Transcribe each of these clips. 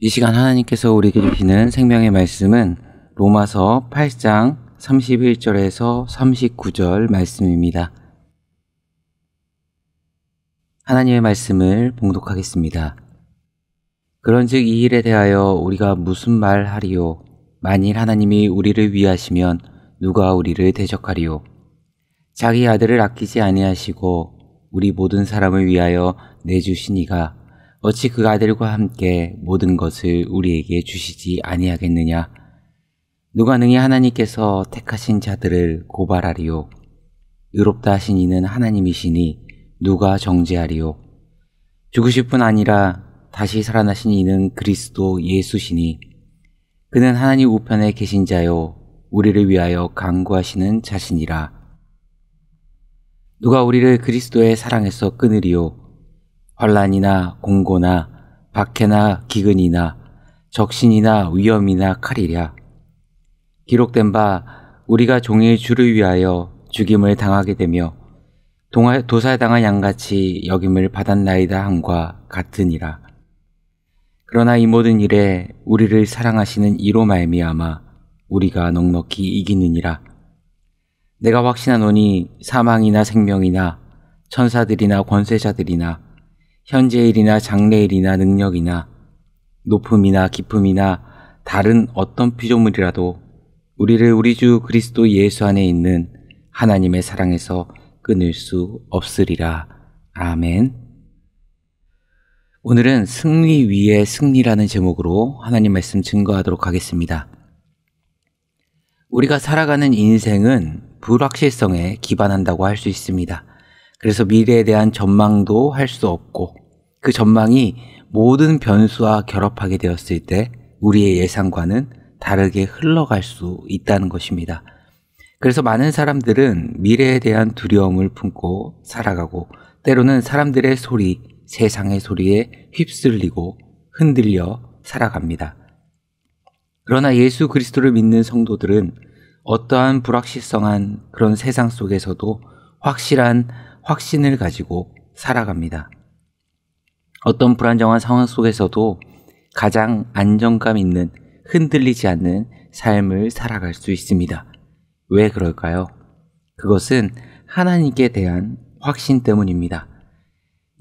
이 시간 하나님께서 우리에게 주시는 생명의 말씀은 로마서 8장 31절에서 39절 말씀입니다. 하나님의 말씀을 봉독하겠습니다. 그런즉 이 일에 대하여 우리가 무슨 말 하리요? 만일 하나님이 우리를 위하시면 누가 우리를 대적하리요? 자기 아들을 아끼지 아니하시고 우리 모든 사람을 위하여 내주시니가 어찌 그 아들과 함께 모든 것을 우리에게 주시지 아니하겠느냐? 누가 능히 하나님께서 택하신 자들을 고발하리요? 의롭다 하신 이는 하나님이시니 누가 정죄하리요? 죽으실 뿐 아니라 다시 살아나신 이는 그리스도 예수시니 그는 하나님 우편에 계신 자요 우리를 위하여 간구하시는 자시니라. 누가 우리를 그리스도의 사랑에서 끊으리요? 환난이나 공고나 박해나 기근이나 적신이나 위험이나 칼이랴. 기록된 바 우리가 종일 주를 위하여 죽임을 당하게 되며 도살당한 양같이 여김을 받았나이다 함과 같으니라. 그러나 이 모든 일에 우리를 사랑하시는 이로 말미암아 우리가 넉넉히 이기느니라. 내가 확신하노니 사망이나 생명이나 천사들이나 권세자들이나 현재일이나 장래일이나 능력이나 높음이나 깊음이나 다른 어떤 피조물이라도 우리를 우리 주 그리스도 예수 안에 있는 하나님의 사랑에서 끊을 수 없으리라. 아멘. 오늘은 승리 위에 승리라는 제목으로 하나님 말씀 증거하도록 하겠습니다. 우리가 살아가는 인생은 불확실성에 기반한다고 할 수 있습니다. 그래서 미래에 대한 전망도 할 수 없고 그 전망이 모든 변수와 결합하게 되었을 때 우리의 예상과는 다르게 흘러갈 수 있다는 것입니다. 그래서 많은 사람들은 미래에 대한 두려움을 품고 살아가고 때로는 사람들의 소리, 세상의 소리에 휩쓸리고 흔들려 살아갑니다. 그러나 예수 그리스도를 믿는 성도들은 어떠한 불확실성한 그런 세상 속에서도 확실한 확신을 가지고 살아갑니다. 어떤 불안정한 상황 속에서도 가장 안정감 있는 흔들리지 않는 삶을 살아갈 수 있습니다. 왜 그럴까요? 그것은 하나님께 대한 확신 때문입니다.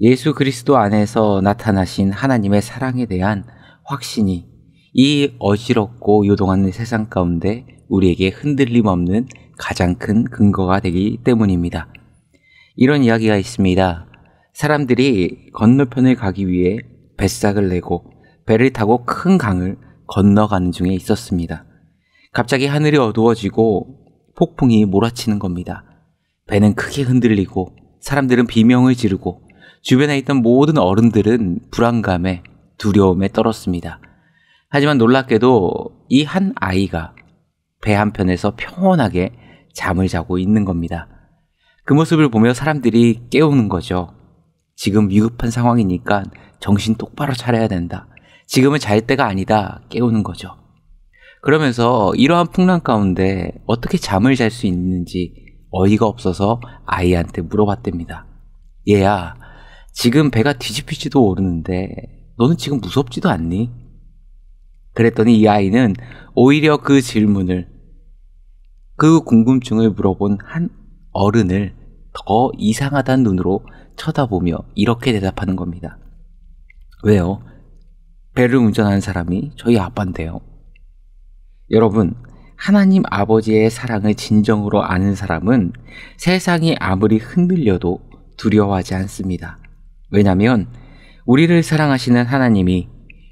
예수 그리스도 안에서 나타나신 하나님의 사랑에 대한 확신이 이 어지럽고 요동하는 세상 가운데 우리에게 흔들림 없는 가장 큰 근거가 되기 때문입니다. 이런 이야기가 있습니다. 사람들이 건너편을 가기 위해 뱃삭을 내고 배를 타고 큰 강을 건너가는 중에 있었습니다. 갑자기 하늘이 어두워지고 폭풍이 몰아치는 겁니다. 배는 크게 흔들리고 사람들은 비명을 지르고 주변에 있던 모든 어른들은 불안감에 두려움에 떨었습니다. 하지만 놀랍게도 이 한 아이가 배 한편에서 평온하게 잠을 자고 있는 겁니다. 그 모습을 보며 사람들이 깨우는 거죠. 지금 위급한 상황이니까 정신 똑바로 차려야 된다. 지금은 잘 때가 아니다. 깨우는 거죠. 그러면서 이러한 풍랑 가운데 어떻게 잠을 잘 수 있는지 어이가 없어서 아이한테 물어봤답니다. 얘야, 지금 배가 뒤집힐지도 모르는데 너는 지금 무섭지도 않니? 그랬더니 이 아이는 오히려 그 질문을, 그 궁금증을 물어본 한 어른을 더 이상하다는 눈으로 쳐다보며 이렇게 대답하는 겁니다. 왜요? 배를 운전하는 사람이 저희 아빠인데요. 여러분, 하나님 아버지의 사랑을 진정으로 아는 사람은 세상이 아무리 흔들려도 두려워하지 않습니다. 왜냐하면 우리를 사랑하시는 하나님이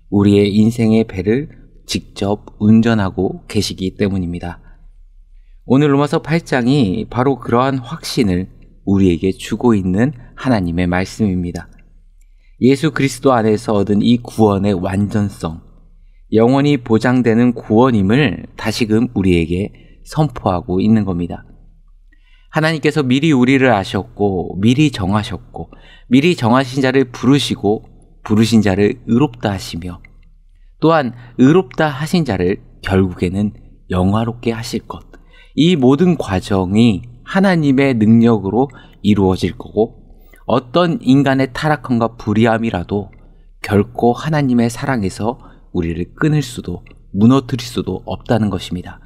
우리의 인생의 배를 직접 운전하고 계시기 때문입니다. 오늘 로마서 8장이 바로 그러한 확신을 우리에게 주고 있는 하나님의 말씀입니다. 예수 그리스도 안에서 얻은 이 구원의 완전성, 영원히 보장되는 구원임을 다시금 우리에게 선포하고 있는 겁니다. 하나님께서 미리 우리를 아셨고 미리 정하셨고 미리 정하신 자를 부르시고 부르신 자를 의롭다 하시며 또한 의롭다 하신 자를 결국에는 영화롭게 하실 것, 이 모든 과정이 하나님의 능력으로 이루어질 거고 어떤 인간의 타락함과 불의함이라도 결코 하나님의 사랑에서 우리를 끊을 수도 무너뜨릴 수도 없다는 것입니다.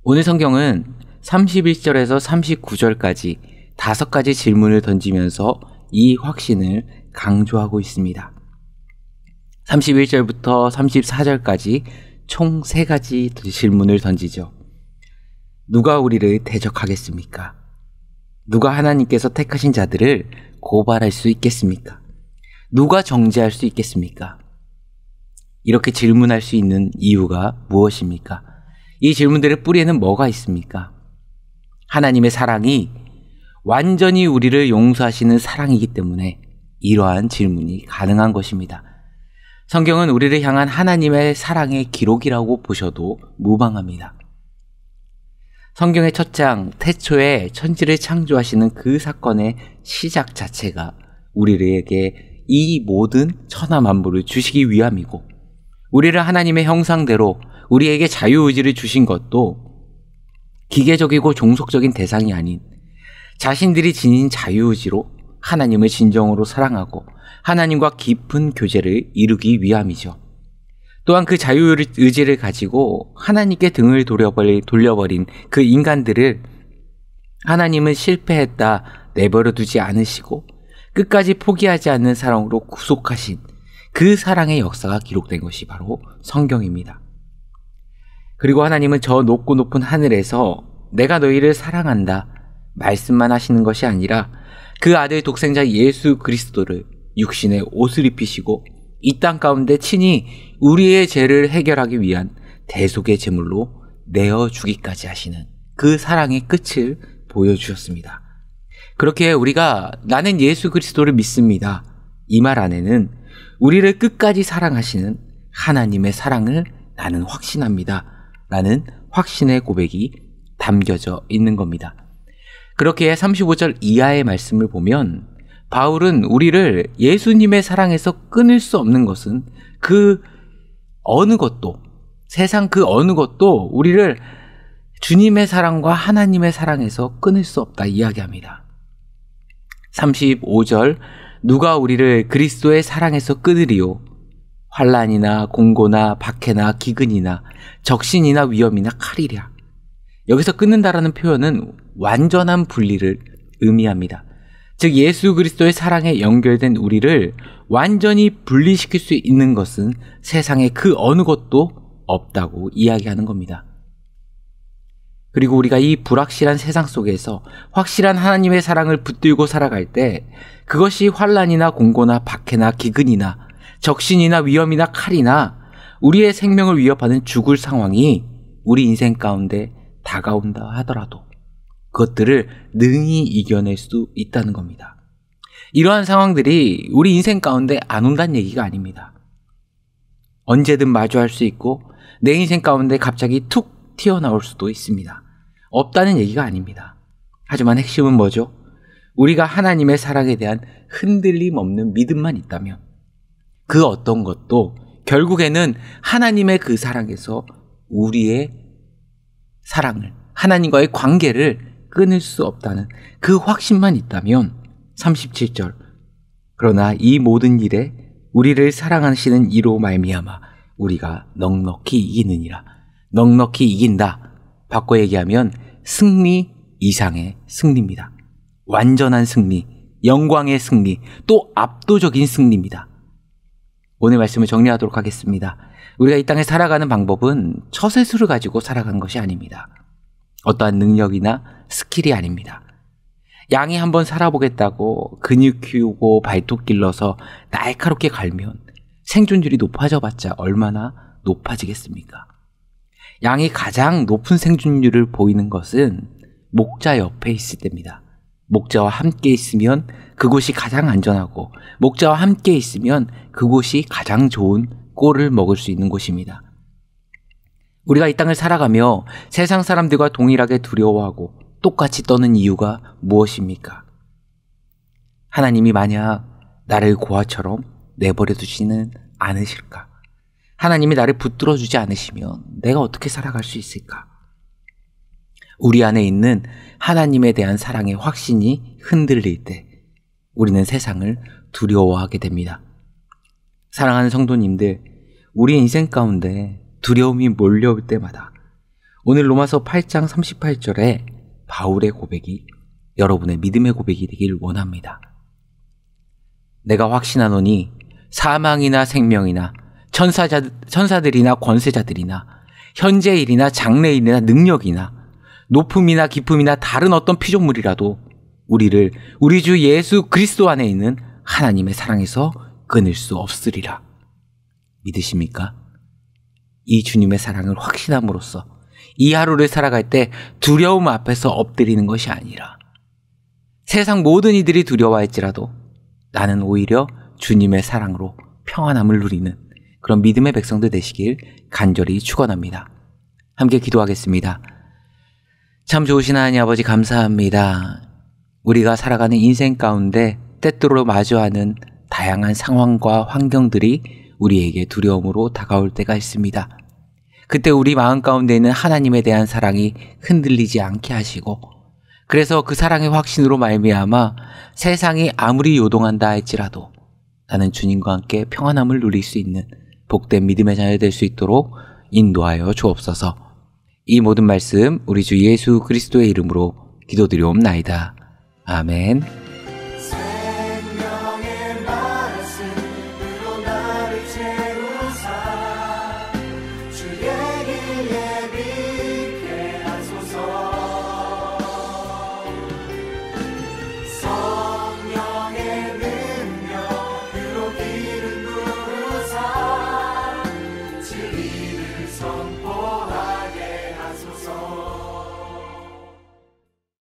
오늘 성경은 31절에서 39절까지 5가지 질문을 던지면서 이 확신을 강조하고 있습니다. 31절부터 34절까지 총 3가지 질문을 던지죠. 누가 우리를 대적하겠습니까? 누가 하나님께서 택하신 자들을 고발할 수 있겠습니까? 누가 정죄할 수 있겠습니까? 이렇게 질문할 수 있는 이유가 무엇입니까? 이 질문들의 뿌리에는 뭐가 있습니까? 하나님의 사랑이 완전히 우리를 용서하시는 사랑이기 때문에 이러한 질문이 가능한 것입니다. 성경은 우리를 향한 하나님의 사랑의 기록이라고 보셔도 무방합니다. 성경의 첫 장, 태초에 천지를 창조하시는 그 사건의 시작 자체가 우리에게 이 모든 천하 만물을 주시기 위함이고, 우리를 하나님의 형상대로 우리에게 자유의지를 주신 것도 기계적이고 종속적인 대상이 아닌 자신들이 지닌 자유의지로 하나님을 진정으로 사랑하고 하나님과 깊은 교제를 이루기 위함이죠. 또한 그 자유의지를 가지고 하나님께 등을 돌려버린 그 인간들을 하나님은 실패했다 내버려 두지 않으시고 끝까지 포기하지 않는 사랑으로 구속하신 그 사랑의 역사가 기록된 것이 바로 성경입니다. 그리고 하나님은 저 높고 높은 하늘에서 내가 너희를 사랑한다 말씀만 하시는 것이 아니라 그 아들 독생자 예수 그리스도를 육신의 옷을 입히시고 이 땅 가운데 친히 우리의 죄를 해결하기 위한 대속의 제물로 내어주기까지 하시는 그 사랑의 끝을 보여주셨습니다. 그렇게 우리가 나는 예수 그리스도를 믿습니다, 이 말 안에는 우리를 끝까지 사랑하시는 하나님의 사랑을 나는 확신합니다 라는 확신의 고백이 담겨져 있는 겁니다. 그렇게 35절 이하의 말씀을 보면 바울은 우리를 예수님의 사랑에서 끊을 수 없는 것은 그 어느 것도, 세상 그 어느 것도 우리를 주님의 사랑과 하나님의 사랑에서 끊을 수 없다 이야기합니다. 35절 누가 우리를 그리스도의 사랑에서 끊으리요? 환난이나 공고나 박해나 기근이나 적신이나 위험이나 칼이랴. 여기서 끊는다라는 표현은 완전한 분리를 의미합니다. 즉 예수 그리스도의 사랑에 연결된 우리를 완전히 분리시킬 수 있는 것은 세상에 그 어느 것도 없다고 이야기하는 겁니다. 그리고 우리가 이 불확실한 세상 속에서 확실한 하나님의 사랑을 붙들고 살아갈 때 그것이 환난이나 공고나 박해나 기근이나 적신이나 위험이나 칼이나 우리의 생명을 위협하는 죽을 상황이 우리 인생 가운데 다가온다 하더라도 그것들을 능히 이겨낼 수 있다는 겁니다. 이러한 상황들이 우리 인생 가운데 안 온다는 얘기가 아닙니다. 언제든 마주할 수 있고 내 인생 가운데 갑자기 툭 튀어나올 수도 있습니다. 없다는 얘기가 아닙니다. 하지만 핵심은 뭐죠? 우리가 하나님의 사랑에 대한 흔들림 없는 믿음만 있다면 그 어떤 것도 결국에는 하나님의 그 사랑에서 우리의 사랑을, 하나님과의 관계를 끊을 수 없다는 그 확신만 있다면 37절 그러나 이 모든 일에 우리를 사랑하시는 이로 말미암아 우리가 넉넉히 이기느니라. 넉넉히 이긴다. 바꿔 얘기하면 승리 이상의 승리입니다. 완전한 승리, 영광의 승리, 또 압도적인 승리입니다. 오늘 말씀을 정리하도록 하겠습니다. 우리가 이 땅에 살아가는 방법은 처세술을 가지고 살아가는 것이 아닙니다. 어떠한 능력이나 스킬이 아닙니다. 양이 한번 살아보겠다고 근육 키우고 발톱 길러서 날카롭게 갈면 생존율이 높아져 봤자 얼마나 높아지겠습니까? 양이 가장 높은 생존율을 보이는 것은 목자 옆에 있을 때입니다. 목자와 함께 있으면 그곳이 가장 안전하고 목자와 함께 있으면 그곳이 가장 좋은 꼴을 먹을 수 있는 곳입니다. 우리가 이 땅을 살아가며 세상 사람들과 동일하게 두려워하고 똑같이 떠는 이유가 무엇입니까? 하나님이 만약 나를 고아처럼 내버려 두지는 않으실까? 하나님이 나를 붙들어 주지 않으시면 내가 어떻게 살아갈 수 있을까? 우리 안에 있는 하나님에 대한 사랑의 확신이 흔들릴 때 우리는 세상을 두려워하게 됩니다. 사랑하는 성도님들, 우리 인생 가운데 두려움이 몰려올 때마다 오늘 로마서 8장 38절에 바울의 고백이 여러분의 믿음의 고백이 되길 원합니다. 내가 확신하노니 사망이나 생명이나 천사들이나 권세자들이나 현재일이나 장래일이나 능력이나 높음이나 깊음이나 다른 어떤 피조물이라도 우리를 우리 주 예수 그리스도 안에 있는 하나님의 사랑에서 끊을 수 없으리라. 믿으십니까? 이 주님의 사랑을 확신함으로써 이 하루를 살아갈 때 두려움 앞에서 엎드리는 것이 아니라 세상 모든 이들이 두려워할지라도 나는 오히려 주님의 사랑으로 평안함을 누리는 그런 믿음의 백성들 되시길 간절히 축원합니다. 함께 기도하겠습니다. 참 좋으신 하나님 아버지 감사합니다. 우리가 살아가는 인생 가운데 때때로 마주하는 다양한 상황과 환경들이 우리에게 두려움으로 다가올 때가 있습니다. 그때 우리 마음 가운데 있는 하나님에 대한 사랑이 흔들리지 않게 하시고 그래서 그 사랑의 확신으로 말미암아 세상이 아무리 요동한다 할지라도 나는 주님과 함께 평안함을 누릴 수 있는 복된 믿음의 자녀 될 수 있도록 인도하여 주옵소서. 이 모든 말씀 우리 주 예수 그리스도의 이름으로 기도드리옵나이다. 아멘.